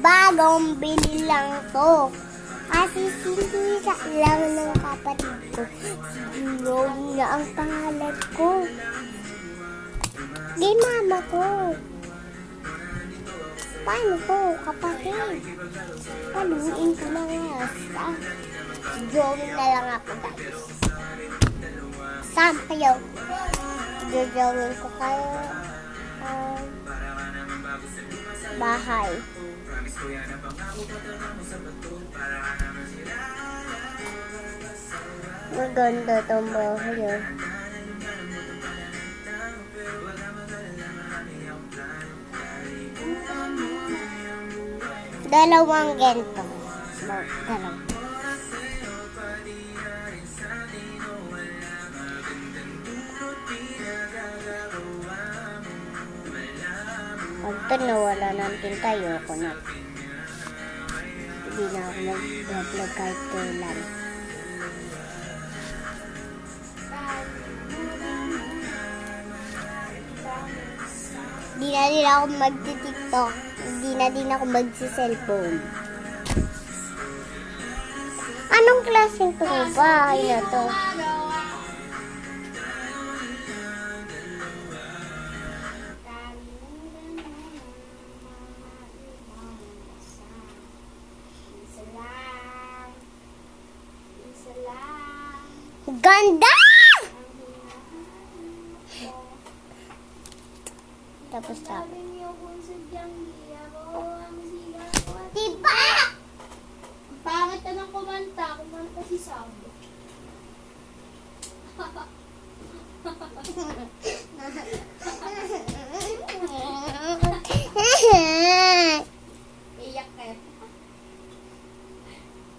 bagong bili lang to. Kasi sinira lang ng kapatid ko. Siguro na ang pangalan ko. Di mama ko. Paano ko, kapatid? Paluin ko na nga. Jogging na lang ako, guys. Saan kayo? Jogging ko kayo. Bahay. Maganda itong bahay yun. Dalawang ganito. Dalawa. Pag ito nawala ng tinta, ayoko na. Hindi na ako mag-vlog kahit kailan. Hindi na din ako mag-tiktok. Hindi na din ako mag-cellphone. Anong klaseng itong bahay na to? Ganda! Tapos tapos. Diba? Pangit na ng kumanta si Sam. Iyak ka.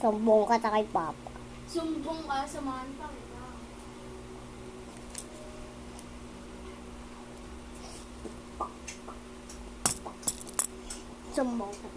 Sumbong ka ta kay Papa. Sumbong ka sa manta. Sumbong ka.